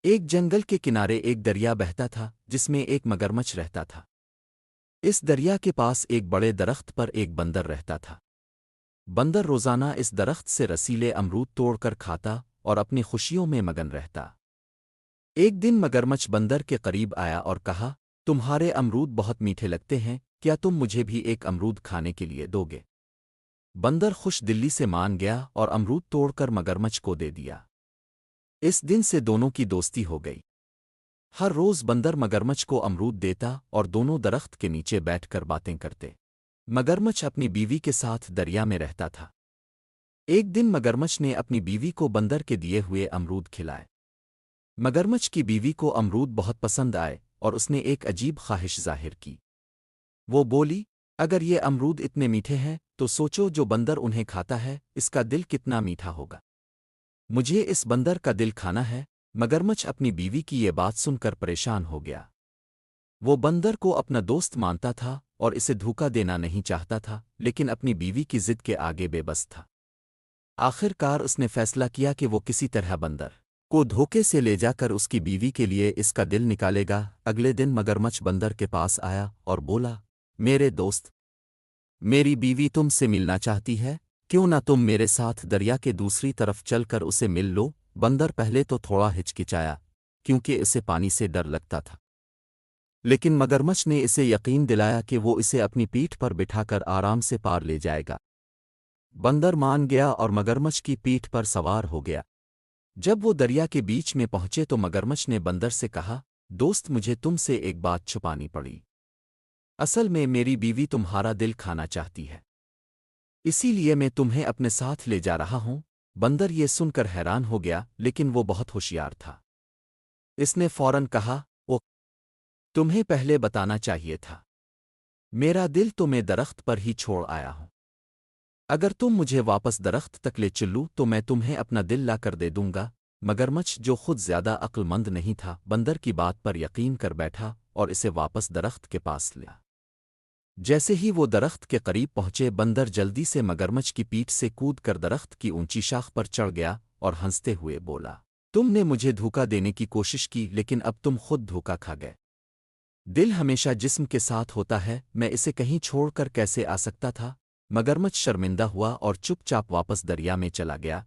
ایک جنگل کے کنارے ایک دریا بہتا تھا جس میں ایک مگرمچھ رہتا تھا۔ اس دریا کے پاس ایک بڑے درخت پر ایک بندر رہتا تھا۔ بندر روزانہ اس درخت سے رسیلے امرود توڑ کر کھاتا اور اپنی خوشیوں میں مگن رہتا۔ ایک دن مگرمچھ بندر کے قریب آیا اور کہا، تمہارے امرود بہت میٹھے لگتے ہیں، کیا تم مجھے بھی ایک امرود کھانے کے لیے دو گے؟ بندر خوش دلی سے مان گیا اور امرود توڑ کر مگرمچھ کو دے دیا۔ اس دن سے دونوں کی دوستی ہو گئی۔ ہر روز بندر مگرمچھ کو امرود دیتا اور دونوں درخت کے نیچے بیٹھ کر باتیں کرتے۔ مگرمچھ اپنی بیوی کے ساتھ دریا میں رہتا تھا۔ ایک دن مگرمچھ نے اپنی بیوی کو بندر کے دیے ہوئے امرود کھلائے۔ مگرمچھ کی بیوی کو امرود بہت پسند آئے اور اس نے ایک عجیب خواہش ظاہر کی۔ وہ بولی، اگر یہ امرود اتنے میٹھے ہیں تو سوچو جو بندر انہیں کھاتا ہے اس کا دل کتنا میٹھا ہوگا۔ مجھے اس بندر کا دل کھانا ہے۔ مگرمچھ اپنی بیوی کی یہ بات سن کر پریشان ہو گیا۔ وہ بندر کو اپنا دوست مانتا تھا اور اسے دھوکا دینا نہیں چاہتا تھا، لیکن اپنی بیوی کی ضد کے آگے بے بس تھا۔ آخر کار اس نے فیصلہ کیا کہ وہ کسی طرح بندر کو دھوکے سے لے جا کر اس کی بیوی کے لیے اس کا دل نکالے گا۔ اگلے دن مگرمچھ بندر کے پاس آیا اور بولا، میرے دوست، میری بیوی تم سے ملنا چاہتی ہے، کیوں نہ تم میرے ساتھ دریا کے دوسری طرف چل کر اسے مل لو؟ بندر پہلے تو تھوڑا ہچکچایا کیونکہ اسے پانی سے ڈر لگتا تھا، لیکن مگرمچھ نے اسے یقین دلایا کہ وہ اسے اپنی پیٹھ پر بٹھا کر آرام سے پار لے جائے گا۔ بندر مان گیا اور مگرمچھ کی پیٹھ پر سوار ہو گیا۔ جب وہ دریا کے بیچ میں پہنچے تو مگرمچھ نے بندر سے کہا، دوست، مجھے تم سے ایک بات چھپانی پڑی۔ اصل میں میری بیوی تمہارا دل کھانا چاہتی ہے، اسی لیے میں تمہیں اپنے ساتھ لے جا رہا ہوں۔ بندر یہ سن کر حیران ہو گیا، لیکن وہ بہت ہوشیار تھا۔ اس نے فوراً کہا، او، تمہیں پہلے بتانا چاہیے تھا، میرا دل تو میں درخت پر ہی چھوڑ آیا ہوں۔ اگر تم مجھے واپس درخت تک لے چلو تو میں تمہیں اپنا دل لا کر دے دوں گا۔ مگرمچھ جو خود زیادہ عقل مند نہیں تھا، بندر کی بات پر یقین کر بیٹھا اور اسے واپس درخت کے پاس لیا۔ جیسے ہی وہ درخت کے قریب پہنچے، بندر جلدی سے مگرمچھ کی پیٹھ سے کود کر درخت کی اونچی شاخ پر چڑھ گیا اور ہنستے ہوئے بولا، تم نے مجھے دھوکا دینے کی کوشش کی، لیکن اب تم خود دھوکا کھا گئے۔ دل ہمیشہ جسم کے ساتھ ہوتا ہے، میں اسے کہیں چھوڑ کر کیسے آ سکتا تھا؟ مگرمچھ شرمندہ ہوا اور چپ چاپ واپس دریا میں چلا گیا۔